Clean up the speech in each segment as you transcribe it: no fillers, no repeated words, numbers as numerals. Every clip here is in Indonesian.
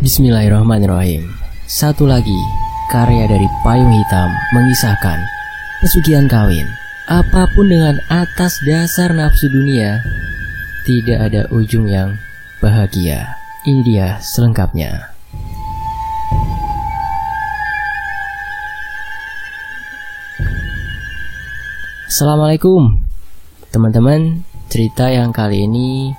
Bismillahirrahmanirrahim. Satu lagi, karya dari Payung Hitam mengisahkan pesugihan kawin. Apapun dengan atas dasar nafsu dunia, tidak ada ujung yang bahagia. Ini dia selengkapnya. Assalamualaikum teman-teman. Cerita yang kali ini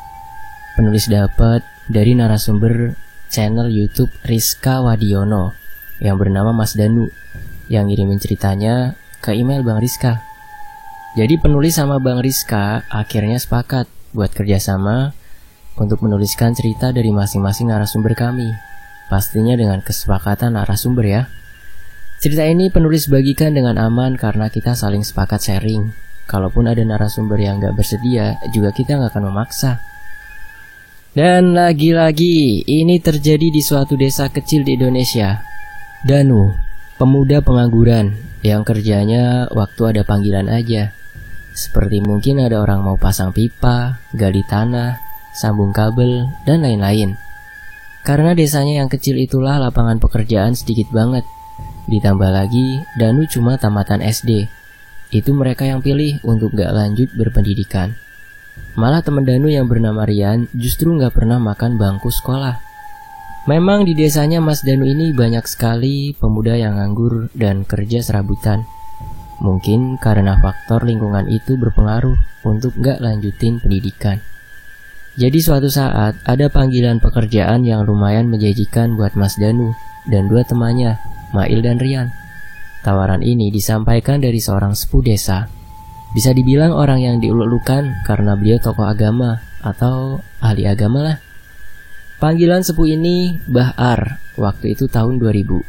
penulis dapat dari narasumber channel YouTube Rizka Wadiono yang bernama Mas Danu, yang ngirimin ceritanya ke email Bang Rizka. Jadi penulis sama Bang Rizka akhirnya sepakat buat kerjasama untuk menuliskan cerita dari masing-masing narasumber kami. Pastinya dengan kesepakatan narasumber ya. Cerita ini penulis bagikan dengan aman karena kita saling sepakat sharing. Kalaupun ada narasumber yang gak bersedia, juga kita gak akan memaksa. Dan lagi-lagi, ini terjadi di suatu desa kecil di Indonesia. Danu, pemuda pengangguran yang kerjanya waktu ada panggilan aja. Seperti mungkin ada orang mau pasang pipa, gali tanah, sambung kabel, dan lain-lain. Karena desanya yang kecil itulah lapangan pekerjaan sedikit banget. Ditambah lagi, Danu cuma tamatan SD. Itu mereka yang pilih untuk gak lanjut berpendidikan. Malah teman Danu yang bernama Rian justru gak pernah makan bangku sekolah. Memang di desanya Mas Danu ini banyak sekali pemuda yang nganggur dan kerja serabutan. Mungkin karena faktor lingkungan itu berpengaruh untuk gak lanjutin pendidikan. Jadi suatu saat ada panggilan pekerjaan yang lumayan menjanjikan buat Mas Danu dan dua temannya, Mail dan Rian. Tawaran ini disampaikan dari seorang sepuh desa. Bisa dibilang orang yang dieluk-elukan karena beliau tokoh agama atau ahli agama lah. Panggilan sepuh ini Mbah Ar, waktu itu tahun 2000.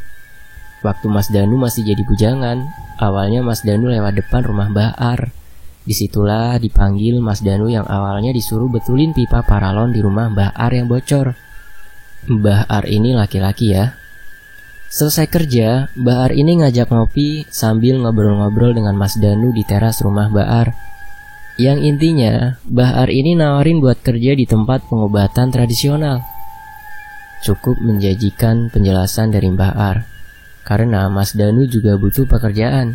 Waktu Mas Danu masih jadi bujangan, awalnya Mas Danu lewat depan rumah Mbah Ar. Disitulah dipanggil Mas Danu yang awalnya disuruh betulin pipa paralon di rumah Mbah Ar yang bocor. Mbah Ar ini laki-laki ya. Selesai kerja, Mbah Ar ini ngajak ngopi sambil ngobrol-ngobrol dengan Mas Danu di teras rumah Mbah Ar. Yang intinya, Mbah Ar ini nawarin buat kerja di tempat pengobatan tradisional. Cukup menjanjikan penjelasan dari Mbah Ar, karena Mas Danu juga butuh pekerjaan.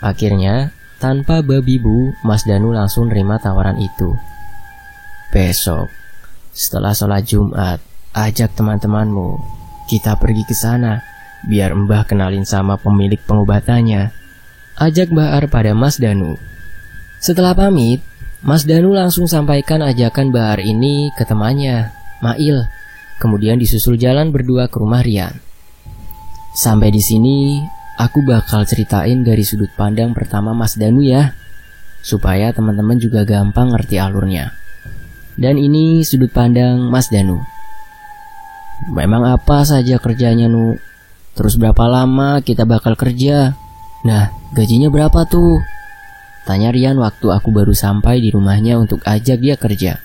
Akhirnya, tanpa babi bu, Mas Danu langsung nerima tawaran itu. Besok, setelah sholat Jumat, ajak teman-temanmu. Kita pergi ke sana. Biar Mbah kenalin sama pemilik pengobatannya, ajak Mbah Ar pada Mas Danu. Setelah pamit, Mas Danu langsung sampaikan ajakan Mbah Ar ini ke temannya, Mail. Kemudian disusul jalan berdua ke rumah Rian. Sampai di sini, aku bakal ceritain dari sudut pandang pertama Mas Danu ya, supaya teman-teman juga gampang ngerti alurnya. Dan ini sudut pandang Mas Danu. Memang apa saja kerjanya Nu? Terus berapa lama kita bakal kerja? Nah, gajinya berapa tuh? Tanya Rian waktu aku baru sampai di rumahnya untuk ajak dia kerja.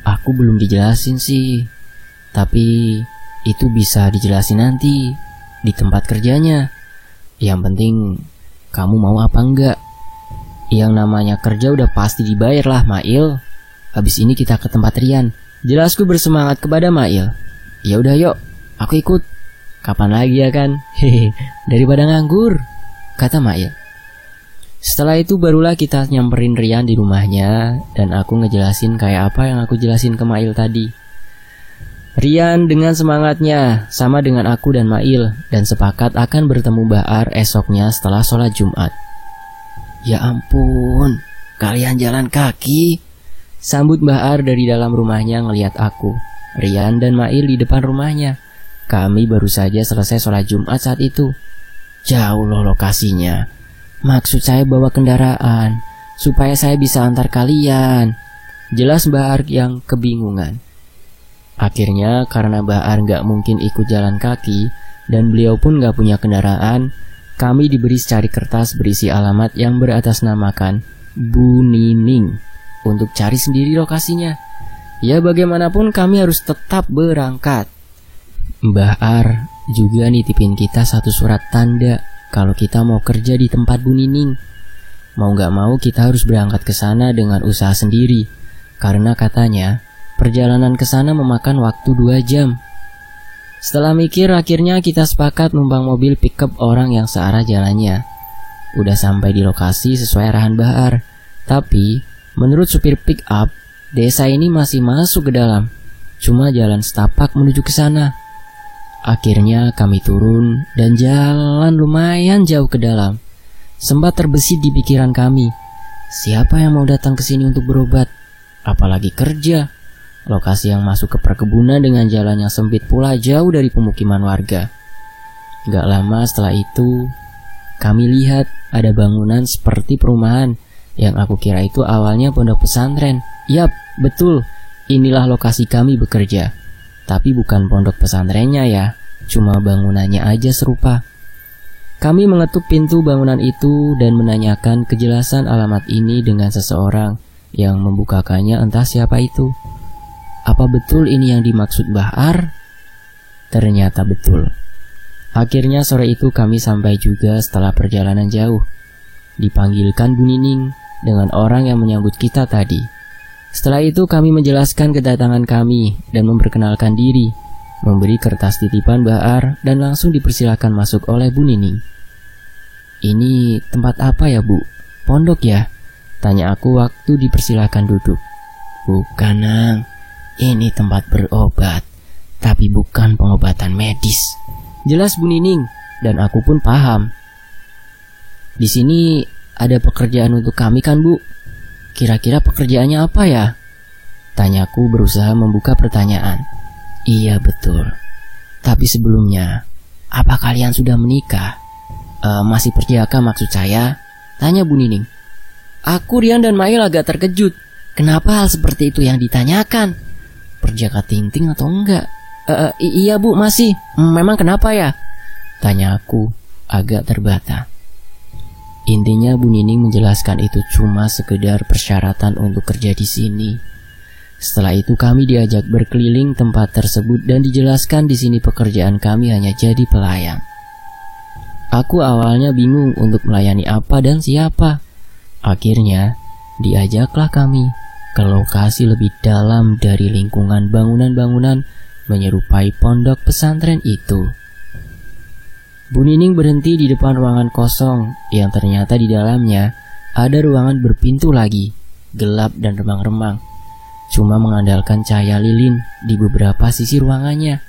Aku belum dijelasin sih, tapi itu bisa dijelasin nanti di tempat kerjanya. Yang penting kamu mau apa enggak? Yang namanya kerja udah pasti dibayar lah, Mail. Habis ini kita ke tempat Rian. Jelasku bersemangat kepada Mail. Ya udah yuk, aku ikut. Kapan lagi ya kan? Hehe, daripada nganggur, kata Mail. Setelah itu barulah kita nyamperin Rian di rumahnya dan aku ngejelasin kayak apa yang aku jelasin ke Mail tadi. Rian dengan semangatnya sama dengan aku dan Mail dan sepakat akan bertemu Mbah Ar esoknya setelah sholat Jumat. Ya ampun, kalian jalan kaki? Sambut Mbah Ar dari dalam rumahnya ngelihat aku, Rian dan Mail di depan rumahnya. Kami baru saja selesai sholat Jumat saat itu. Jauh loh lokasinya. Maksud saya bawa kendaraan supaya saya bisa antar kalian. Jelas Mbah Ar yang kebingungan. Akhirnya karena Mbah Ar gak mungkin ikut jalan kaki dan beliau pun gak punya kendaraan, kami diberi secari kertas berisi alamat yang beratasnamakan Bu Nining untuk cari sendiri lokasinya. Ya bagaimanapun kami harus tetap berangkat. Mbah Ar juga nitipin kita satu surat tanda kalau kita mau kerja di tempat Bu Nining. Mau gak mau kita harus berangkat ke sana dengan usaha sendiri, karena katanya perjalanan ke sana memakan waktu 2 jam. Setelah mikir, akhirnya kita sepakat numpang mobil pickup orang yang searah jalannya. Udah sampai di lokasi sesuai arahan Bahar. Tapi, menurut supir pickup, desa ini masih masuk ke dalam. Cuma jalan setapak menuju ke sana. Akhirnya kami turun dan jalan lumayan jauh ke dalam. Sempat terbesit di pikiran kami, siapa yang mau datang ke sini untuk berobat? Apalagi kerja. Lokasi yang masuk ke perkebunan dengan jalan yang sempit pula jauh dari pemukiman warga. Gak lama setelah itu, kami lihat ada bangunan seperti perumahan yang aku kira itu awalnya pondok pesantren. Yap, betul, inilah lokasi kami bekerja. Tapi bukan pondok pesantrennya ya, cuma bangunannya aja serupa. Kami mengetuk pintu bangunan itu dan menanyakan kejelasan alamat ini dengan seseorang yang membukakannya, entah siapa itu. Apa betul ini yang dimaksud Bahar? Ternyata betul. Akhirnya sore itu kami sampai juga setelah perjalanan jauh. Dipanggilkan Bu Nining dengan orang yang menyambut kita tadi. Setelah itu kami menjelaskan kedatangan kami dan memperkenalkan diri, memberi kertas titipan Bahar dan langsung dipersilakan masuk oleh Bu Nining. Ini tempat apa ya Bu? Pondok ya? Tanya aku waktu dipersilakan duduk. Bukan Nang. Ini tempat berobat, tapi bukan pengobatan medis. Jelas Bu Nining, dan aku pun paham. Di sini ada pekerjaan untuk kami kan Bu? Kira-kira pekerjaannya apa ya? Tanyaku berusaha membuka pertanyaan. Iya betul. Tapi sebelumnya, apa kalian sudah menikah? Masih perjaka maksud saya? Tanya Bu Nining. Aku, Rian dan Mail agak terkejut. Kenapa hal seperti itu yang ditanyakan? Perjaka ting-ting atau enggak? Iya Bu, masih. Memang kenapa ya? Tanya aku, agak terbata. Intinya Bu Nining menjelaskan itu cuma sekedar persyaratan untuk kerja di sini. Setelah itu kami diajak berkeliling tempat tersebut dan dijelaskan di sini pekerjaan kami hanya jadi pelayan. Aku awalnya bingung untuk melayani apa dan siapa. Akhirnya diajaklah kami ke lokasi lebih dalam dari lingkungan bangunan-bangunan menyerupai pondok pesantren itu. Bu Nining berhenti di depan ruangan kosong yang ternyata di dalamnya ada ruangan berpintu lagi, gelap dan remang-remang. Cuma mengandalkan cahaya lilin di beberapa sisi ruangannya.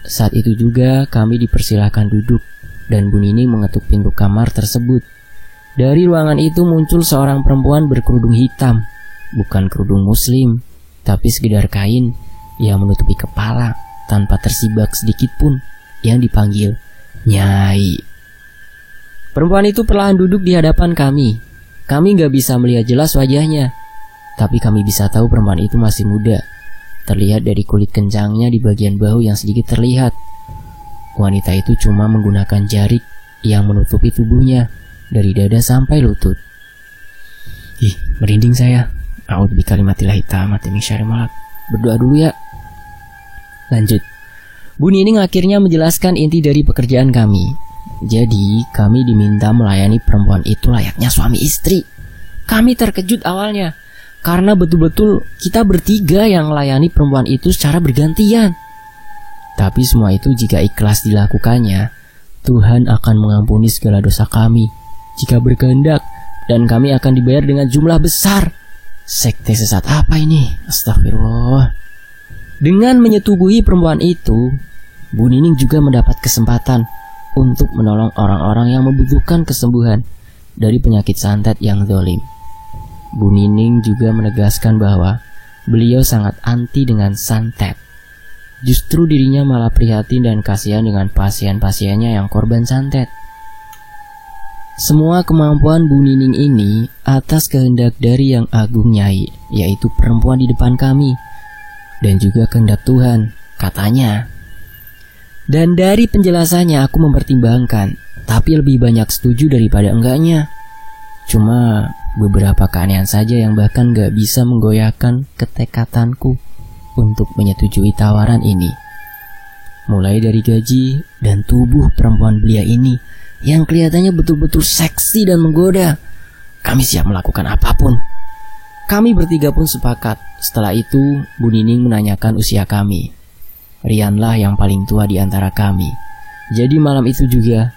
Saat itu juga kami dipersilahkan duduk dan Bu Nining mengetuk pintu kamar tersebut. Dari ruangan itu muncul seorang perempuan berkerudung hitam. Bukan kerudung muslim, tapi sekedar kain yang menutupi kepala tanpa tersibak sedikit pun, yang dipanggil Nyai. Perempuan itu perlahan duduk di hadapan kami. Kami gak bisa melihat jelas wajahnya, tapi kami bisa tahu perempuan itu masih muda. Terlihat dari kulit kencangnya di bagian bahu yang sedikit terlihat. Wanita itu cuma menggunakan jarik yang menutupi tubuhnya dari dada sampai lutut. Ih, merinding saya. A'udzu bikalimatillahi tammati min syarri ma khalaq. Berdoa dulu ya. Lanjut. Bu Nining akhirnya menjelaskan inti dari pekerjaan kami. Jadi, kami diminta melayani perempuan itu layaknya suami istri. Kami terkejut awalnya, karena betul-betul kita bertiga yang melayani perempuan itu secara bergantian. Tapi semua itu jika ikhlas dilakukannya, Tuhan akan mengampuni segala dosa kami jika berkehendak, dan kami akan dibayar dengan jumlah besar. Sekte sesat apa ini? Astagfirullah. Dengan menyetubuhi perempuan itu, Bu Nining juga mendapat kesempatan untuk menolong orang-orang yang membutuhkan kesembuhan dari penyakit santet yang zalim. Bu Nining juga menegaskan bahwa beliau sangat anti dengan santet. Justru dirinya malah prihatin dan kasihan dengan pasien-pasiennya yang korban santet. Semua kemampuan Bu Nining ini atas kehendak dari Yang Agung Nyai, yaitu perempuan di depan kami, dan juga kehendak Tuhan, katanya. Dan dari penjelasannya aku mempertimbangkan, tapi lebih banyak setuju daripada enggaknya. Cuma beberapa keanehan saja yang bahkan gak bisa menggoyahkan ketekatanku untuk menyetujui tawaran ini. Mulai dari gaji dan tubuh perempuan belia ini yang kelihatannya betul-betul seksi dan menggoda. Kami siap melakukan apapun. Kami bertiga pun sepakat. Setelah itu, Bu Nining menanyakan usia kami. Rianlah yang paling tua di antara kami. Jadi malam itu juga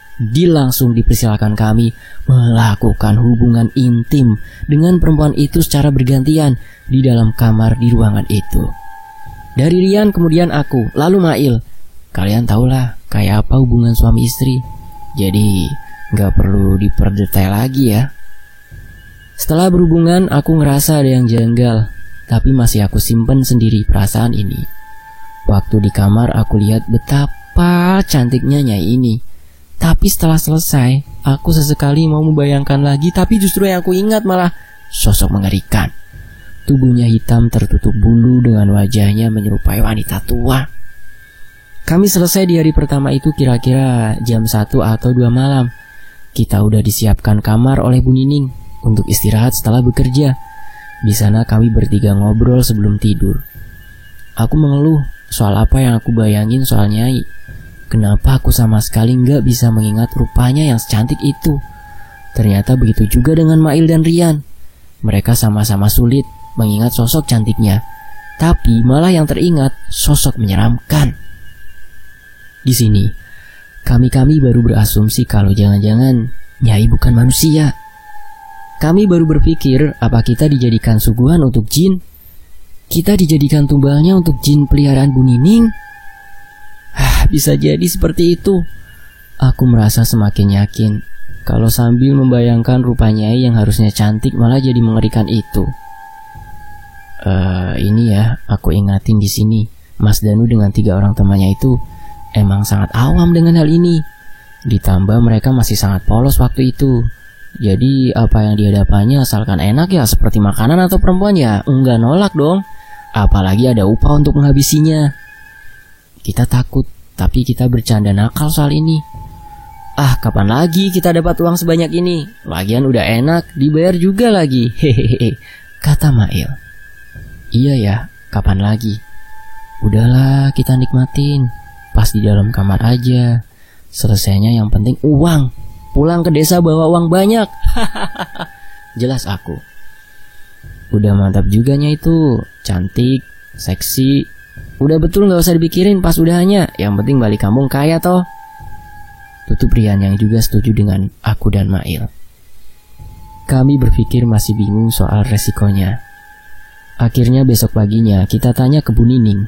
langsung dipersilakan kami melakukan hubungan intim dengan perempuan itu secara bergantian di dalam kamar di ruangan itu. Dari Rian kemudian aku, lalu Mail. Kalian tahulah kayak apa hubungan suami istri. Jadi gak perlu diperdetail lagi ya. Setelah berhubungan aku ngerasa ada yang janggal, tapi masih aku simpen sendiri perasaan ini. Waktu di kamar aku lihat betapa cantiknya Nyai ini. Tapi setelah selesai, aku sesekali mau membayangkan lagi, tapi justru yang aku ingat malah sosok mengerikan. Tubuhnya hitam tertutup bulu dengan wajahnya menyerupai wanita tua. Kami selesai di hari pertama itu kira-kira jam 1 atau 2 malam. Kita udah disiapkan kamar oleh Bu Nining untuk istirahat setelah bekerja. Di sana kami bertiga ngobrol sebelum tidur. Aku mengeluh soal apa yang aku bayangin soal Nyai. Kenapa aku sama sekali nggak bisa mengingat rupanya yang secantik itu. Ternyata begitu juga dengan Mail dan Rian. Mereka sama-sama sulit mengingat sosok cantiknya, tapi malah yang teringat sosok menyeramkan. Di sini, kami baru berasumsi kalau jangan-jangan Nyai bukan manusia. Kami baru berpikir apa kita dijadikan suguhan untuk jin. Kita dijadikan tumbalnya untuk jin peliharaan Bu Nining. Bisa jadi seperti itu. Aku merasa semakin yakin kalau sambil membayangkan rupa Nyai yang harusnya cantik malah jadi mengerikan itu. Ini ya, aku ingatin di sini, Mas Danu dengan 3 orang temannya itu emang sangat awam dengan hal ini. Ditambah mereka masih sangat polos waktu itu. Jadi apa yang dihadapannya asalkan enak ya, seperti makanan atau perempuan ya enggak nolak dong. Apalagi ada upah untuk menghabisinya. Kita takut, tapi kita bercanda nakal soal ini. Kapan lagi kita dapat uang sebanyak ini? Lagian udah enak, dibayar juga lagi. Hehehe, kata Mail. Iya ya, kapan lagi? Udahlah, kita nikmatin. Pas di dalam kamar aja. Selesainya yang penting uang. Pulang ke desa bawa uang banyak. Jelas aku. Udah mantap juganya itu. Cantik, seksi. Udah betul gak usah dipikirin pas udahannya. Yang penting balik kampung kaya toh. Tutup Rian yang juga setuju dengan aku dan Mail. Kami berpikir masih bingung soal resikonya. Akhirnya besok paginya kita tanya ke Bu Nining.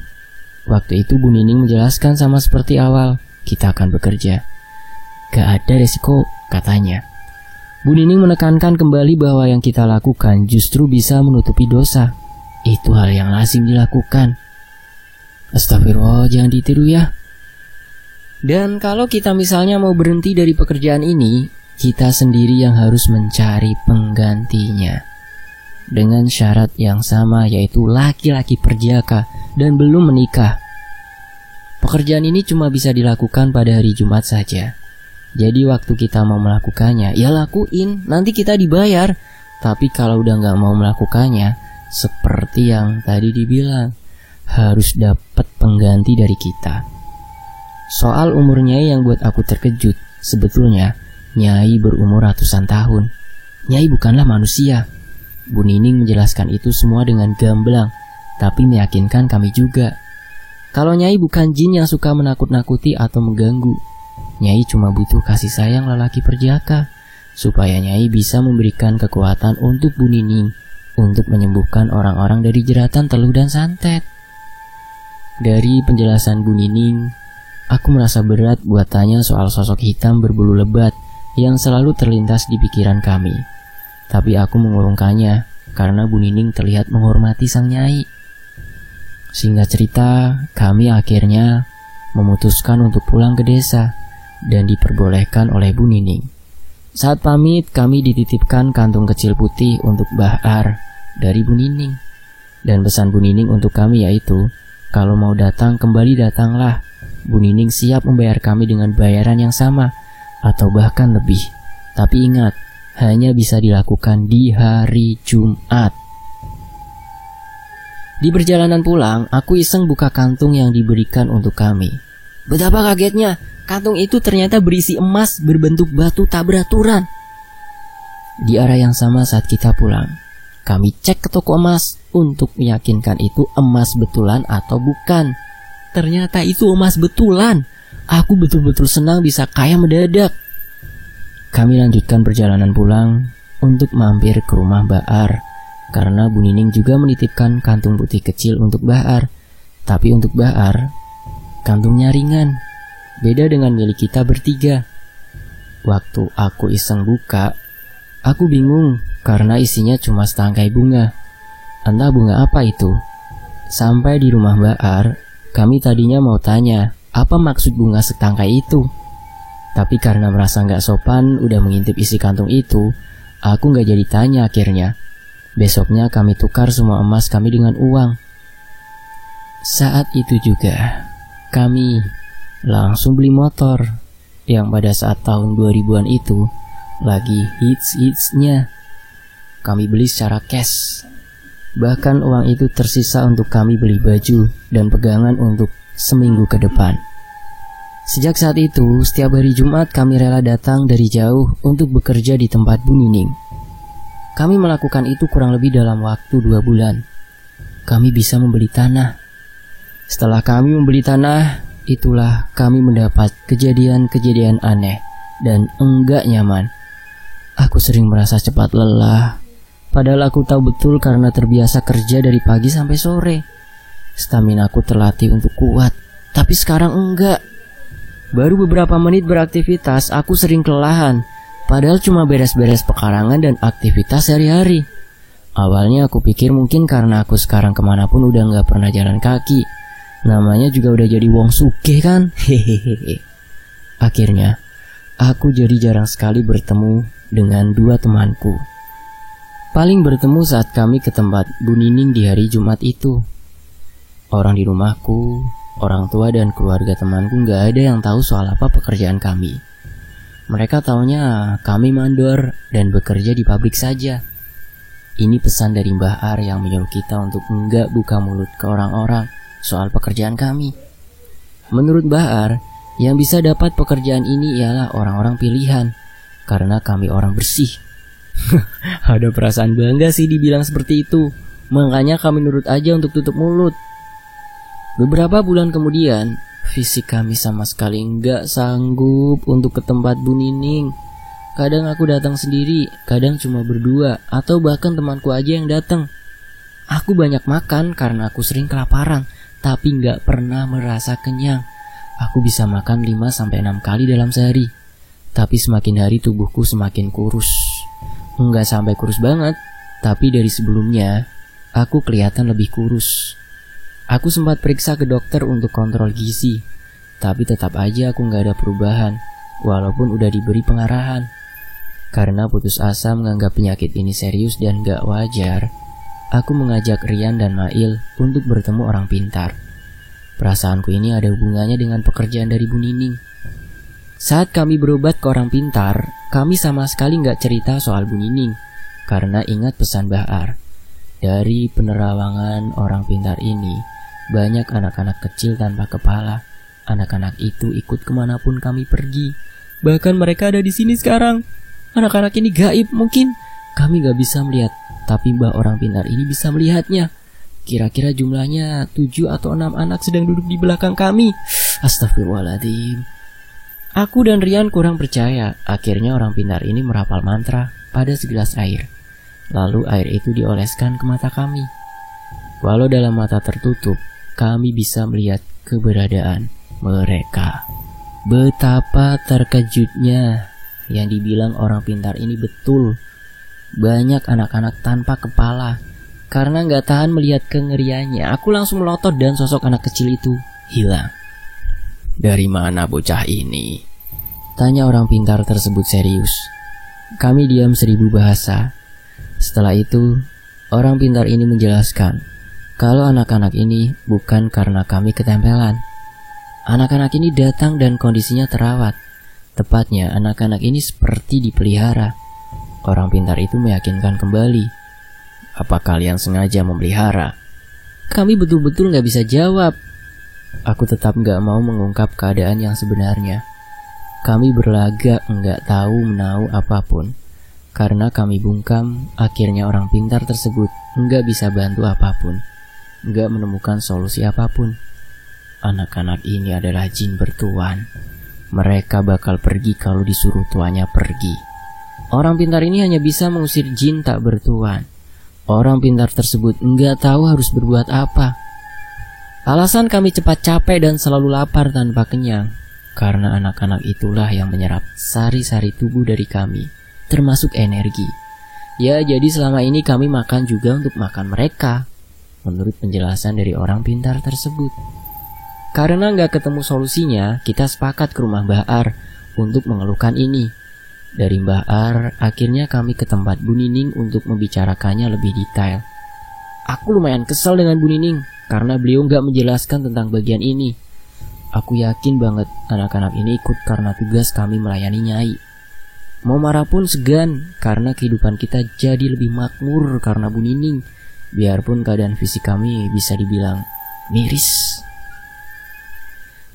Waktu itu Bu Nining menjelaskan sama seperti awal, kita akan bekerja. Gak ada resiko, katanya. Bu Nining menekankan kembali bahwa yang kita lakukan justru bisa menutupi dosa. Itu hal yang lazim dilakukan. Astagfirullah, jangan ditiru ya. Dan kalau kita misalnya mau berhenti dari pekerjaan ini, kita sendiri yang harus mencari penggantinya. Dengan syarat yang sama, yaitu laki-laki perjaka dan belum menikah. Pekerjaan ini cuma bisa dilakukan pada hari Jumat saja. Jadi waktu kita mau melakukannya, ya lakuin, nanti kita dibayar. Tapi kalau udah gak mau melakukannya, seperti yang tadi dibilang, harus dapat pengganti dari kita. Soal umurnya yang buat aku terkejut, sebetulnya Nyai berumur ratusan tahun. Nyai bukanlah manusia. Bu Nining menjelaskan itu semua dengan gamblang, tapi meyakinkan kami juga. Kalau Nyai bukan jin yang suka menakut-nakuti atau mengganggu. Nyai cuma butuh kasih sayang lelaki perjaka, supaya Nyai bisa memberikan kekuatan untuk Bu Nining, untuk menyembuhkan orang-orang dari jeratan teluh dan santet. Dari penjelasan Bu Nining, aku merasa berat buat tanya soal sosok hitam berbulu lebat yang selalu terlintas di pikiran kami. Tapi aku mengurungkannya karena Bu Nining terlihat menghormati sang Nyai. Singkat cerita, kami akhirnya memutuskan untuk pulang ke desa dan diperbolehkan oleh Bu Nining. Saat pamit, kami dititipkan kantung kecil putih untuk Bahar dari Bu Nining. Dan pesan Bu Nining untuk kami yaitu, kalau mau datang kembali datanglah. Bu Nining siap membayar kami dengan bayaran yang sama atau bahkan lebih. Tapi ingat, hanya bisa dilakukan di hari Jumat. Di perjalanan pulang, aku iseng buka kantung yang diberikan untuk kami. Betapa kagetnya, kantung itu ternyata berisi emas berbentuk batu tak beraturan. Di arah yang sama saat kita pulang, kami cek ke toko emas untuk meyakinkan itu emas betulan atau bukan. Ternyata itu emas betulan. Aku betul-betul senang bisa kaya mendadak. Kami lanjutkan perjalanan pulang untuk mampir ke rumah Mbak Ar, karena Bu Nining juga menitipkan kantung putih kecil untuk Mbak Ar. Tapi untuk Mbak Ar, kantungnya ringan, beda dengan milik kita bertiga. Waktu aku iseng buka, aku bingung karena isinya cuma setangkai bunga. Entah bunga apa itu. Sampai di rumah Mbak Ar, kami tadinya mau tanya apa maksud bunga setangkai itu. Tapi karena merasa gak sopan udah mengintip isi kantung itu, aku gak jadi tanya akhirnya. Besoknya kami tukar semua emas kami dengan uang. Saat itu juga, kami langsung beli motor yang pada saat tahun 2000-an itu lagi hits-hitsnya. Kami beli secara cash. Bahkan uang itu tersisa untuk kami beli baju dan pegangan untuk seminggu ke depan. Sejak saat itu, setiap hari Jumat kami rela datang dari jauh untuk bekerja di tempat Bu Nining. Kami melakukan itu kurang lebih dalam waktu 2 bulan. Kami bisa membeli tanah. Setelah kami membeli tanah, itulah kami mendapat kejadian-kejadian aneh dan enggak nyaman. Aku sering merasa cepat lelah, padahal aku tahu betul karena terbiasa kerja dari pagi sampai sore. Stamina aku terlatih untuk kuat, tapi sekarang enggak. Baru beberapa menit beraktivitas, aku sering kelelahan, padahal cuma beres-beres pekarangan dan aktivitas sehari-hari. Awalnya aku pikir mungkin karena aku sekarang kemanapun udah gak pernah jalan kaki. Namanya juga udah jadi wong sugih kan. Hehehe. Akhirnya, aku jadi jarang sekali bertemu dengan 2 temanku. Paling bertemu saat kami ke tempat Bu Nining di hari Jumat itu. Orang di rumahku, orang tua dan keluarga temanku gak ada yang tahu soal apa pekerjaan kami. Mereka taunya kami mandor dan bekerja di pabrik saja. Ini pesan dari Mbah Ar yang menyuruh kita untuk enggak buka mulut ke orang-orang soal pekerjaan kami. Menurut Mbah Ar, yang bisa dapat pekerjaan ini ialah orang-orang pilihan, karena kami orang bersih. Ada perasaan bangga sih dibilang seperti itu. Makanya kami nurut aja untuk tutup mulut. Beberapa bulan kemudian, fisik kami sama sekali nggak sanggup untuk ke tempat Bu Nining. Kadang aku datang sendiri, kadang cuma berdua, atau bahkan temanku aja yang datang. Aku banyak makan karena aku sering kelaparan, tapi nggak pernah merasa kenyang. Aku bisa makan 5-6 kali dalam sehari. Tapi semakin hari tubuhku semakin kurus. Nggak sampai kurus banget, tapi dari sebelumnya, aku kelihatan lebih kurus. Aku sempat periksa ke dokter untuk kontrol gizi, tapi tetap aja aku nggak ada perubahan, walaupun udah diberi pengarahan. Karena putus asa menganggap penyakit ini serius dan nggak wajar, aku mengajak Rian dan Mail untuk bertemu orang pintar. Perasaanku ini ada hubungannya dengan pekerjaan dari Bu Nining. Saat kami berobat ke orang pintar, kami sama sekali nggak cerita soal Bu Nining, karena ingat pesan Mbah Ar. Dari penerawangan orang pintar ini, banyak anak-anak kecil tanpa kepala. Anak-anak itu ikut kemanapun kami pergi. Bahkan mereka ada di sini sekarang. Anak-anak ini gaib mungkin. Kami gak bisa melihat, tapi Mbah orang pintar ini bisa melihatnya. Kira-kira jumlahnya 7 atau 6 anak sedang duduk di belakang kami. Astagfirullahaladzim. Aku dan Rian kurang percaya. Akhirnya orang pintar ini merapal mantra pada segelas air. Lalu air itu dioleskan ke mata kami. Walau dalam mata tertutup, kami bisa melihat keberadaan mereka. Betapa terkejutnya. Yang dibilang orang pintar ini betul. Banyak anak-anak tanpa kepala. Karena gak tahan melihat kengeriannya, aku langsung melotot dan sosok anak kecil itu hilang. Dari mana bocah ini? Tanya orang pintar tersebut serius. Kami diam 1000 bahasa. Setelah itu, orang pintar ini menjelaskan kalau anak-anak ini bukan karena kami ketempelan. Anak-anak ini datang dan kondisinya terawat. Tepatnya, anak-anak ini seperti dipelihara. Orang pintar itu meyakinkan kembali. Apa kalian sengaja memelihara? Kami betul-betul gak bisa jawab. Aku tetap gak mau mengungkap keadaan yang sebenarnya. Kami berlagak gak tahu menau apapun. Karena kami bungkam, akhirnya orang pintar tersebut gak bisa bantu apapun. Gak menemukan solusi apapun. anak-anak ini adalah jin bertuan. Mereka bakal pergi kalau disuruh tuannya pergi. Orang pintar ini hanya bisa mengusir jin tak bertuan. Orang pintar tersebut enggak tahu harus berbuat apa. Alasan kami cepat capek dan selalu lapar tanpa kenyang, karena anak-anak itulah yang menyerap sari-sari tubuh dari kami, termasuk energi. Ya, jadi selama ini kami makan juga untuk makan mereka, menurut penjelasan dari orang pintar tersebut. Karena nggak ketemu solusinya, kita sepakat ke rumah Mbah Ar untuk mengeluhkan ini. Dari Mbah Ar, akhirnya kami ke tempat Bu Nining untuk membicarakannya lebih detail. Aku lumayan kesal dengan Bu Nining, karena beliau nggak menjelaskan tentang bagian ini. Aku yakin banget anak-anak ini ikut karena tugas kami melayani Nyai. Mau marah pun segan, karena kehidupan kita jadi lebih makmur karena Bu Nining. Biarpun keadaan fisik kami bisa dibilang miris.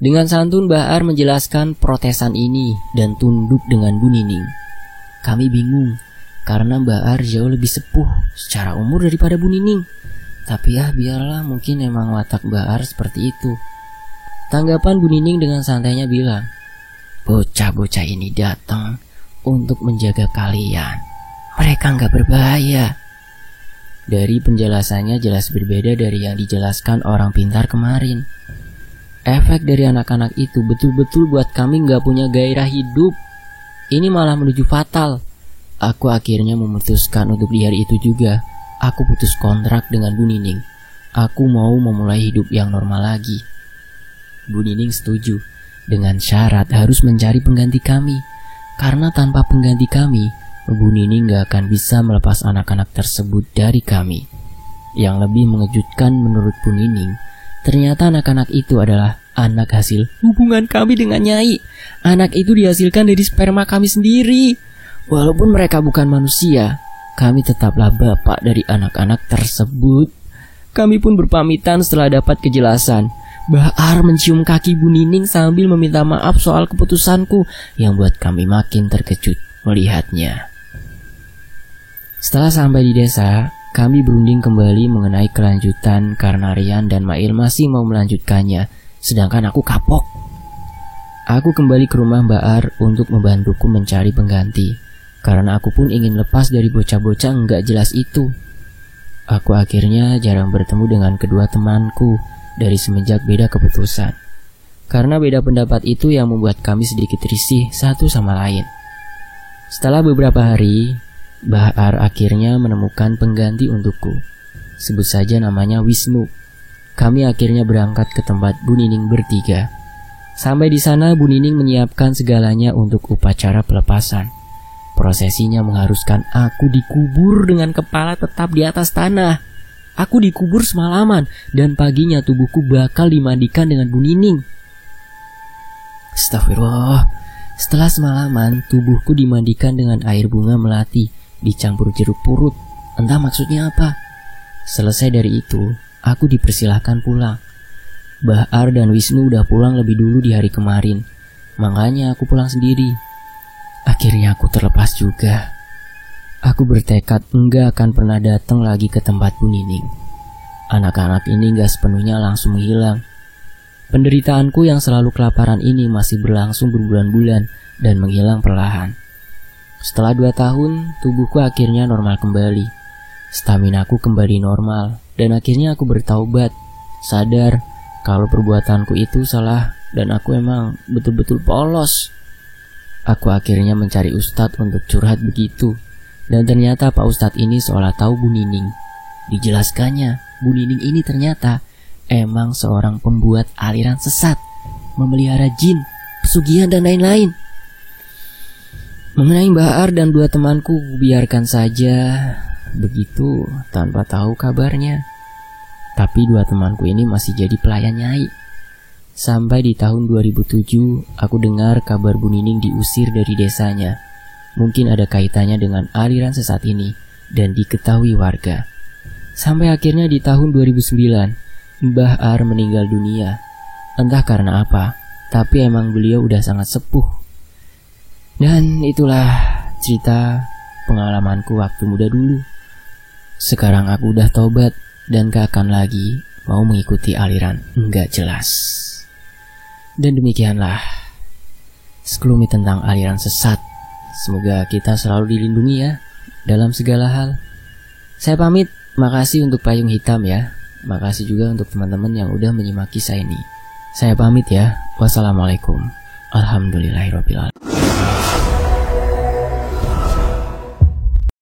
Dengan santun Mbah Ar menjelaskan protesan ini dan tunduk dengan Bu Nining. Kami bingung, karena Mbah Ar jauh lebih sepuh secara umur daripada Bu Nining. Tapi ya biarlah, mungkin emang watak Mbah Ar seperti itu. Tanggapan Bu Nining dengan santainya bilang, bocah-bocah ini datang untuk menjaga kalian. Mereka nggak berbahaya. Dari penjelasannya jelas berbeda dari yang dijelaskan orang pintar kemarin. Efek dari anak-anak itu betul-betul buat kami nggak punya gairah hidup. Ini malah menuju fatal. Aku akhirnya memutuskan untuk di hari itu juga, aku putus kontrak dengan Bu Nining. Aku mau memulai hidup yang normal lagi. Bu Nining setuju, dengan syarat harus mencari pengganti kami. Karena tanpa pengganti kami, Bu Nining gak akan bisa melepas anak-anak tersebut dari kami. Yang lebih mengejutkan menurut Bu Nining, ternyata anak-anak itu adalah anak hasil hubungan kami dengan Nyai. Anak itu dihasilkan dari sperma kami sendiri. Walaupun mereka bukan manusia, kami tetaplah bapak dari anak-anak tersebut. Kami pun berpamitan setelah dapat kejelasan. Mbah Ar mencium kaki Bu Nining sambil meminta maaf soal keputusanku, yang buat kami makin terkejut melihatnya. Setelah sampai di desa, kami berunding kembali mengenai kelanjutan karena Rian dan Mail masih mau melanjutkannya, sedangkan aku kapok. Aku kembali ke rumah Mbah Ar untuk membantuku mencari pengganti, karena aku pun ingin lepas dari bocah-bocah nggak jelas itu. Aku akhirnya jarang bertemu dengan kedua temanku dari semenjak beda keputusan. Karena beda pendapat itu yang membuat kami sedikit risih satu sama lain. Setelah beberapa hari, Mbah Ar akhirnya menemukan pengganti untukku. Sebut saja namanya Wisnu. Kami akhirnya berangkat ke tempat Bu Nining bertiga. Sampai di sana Bu Nining menyiapkan segalanya untuk upacara pelepasan. Prosesinya mengharuskan aku dikubur dengan kepala tetap di atas tanah. Aku dikubur semalaman dan paginya tubuhku bakal dimandikan dengan Bu Nining. Astagfirullah. Setelah semalaman, tubuhku dimandikan dengan air bunga melati dicampur jeruk purut. Entah maksudnya apa. Selesai dari itu, aku dipersilahkan pulang. Mbah Ar dan Wisnu udah pulang lebih dulu di hari kemarin. Makanya aku pulang sendiri. Akhirnya aku terlepas juga. Aku bertekad enggak akan pernah datang lagi ke tempat Bu Nining. Anak-anak ini enggak sepenuhnya langsung menghilang. Penderitaanku yang selalu kelaparan ini masih berlangsung berbulan-bulan dan menghilang perlahan. Setelah 2 tahun, tubuhku akhirnya normal kembali. Staminaku kembali normal dan akhirnya aku bertaubat, sadar kalau perbuatanku itu salah dan aku emang betul-betul polos. Aku akhirnya mencari ustadz untuk curhat begitu. Dan ternyata Pak Ustadz ini seolah tahu Bu Nining. Dijelaskannya, Bu Nining ini ternyata emang seorang pembuat aliran sesat, memelihara jin, pesugihan dan lain-lain. Mengenai Mbah Ar dan 2 temanku, biarkan saja begitu tanpa tahu kabarnya. Tapi 2 temanku ini masih jadi pelayan Nyai. Sampai di tahun 2007, aku dengar kabar Bu Nining diusir dari desanya. Mungkin ada kaitannya dengan aliran sesat ini dan diketahui warga. Sampai akhirnya di tahun 2009, Mbah Ar meninggal dunia. Entah karena apa, tapi emang beliau udah sangat sepuh. Dan itulah cerita pengalamanku waktu muda dulu. Sekarang aku udah tobat dan gak akan lagi mau mengikuti aliran nggak jelas. Dan demikianlah sekelumit tentang aliran sesat. Semoga kita selalu dilindungi ya dalam segala hal. Saya pamit, makasih untuk payung hitam ya. Makasih juga untuk teman-teman yang udah menyimak kisah ini. Saya pamit ya. Wassalamualaikum. Alhamdulillahirrabbilalamin.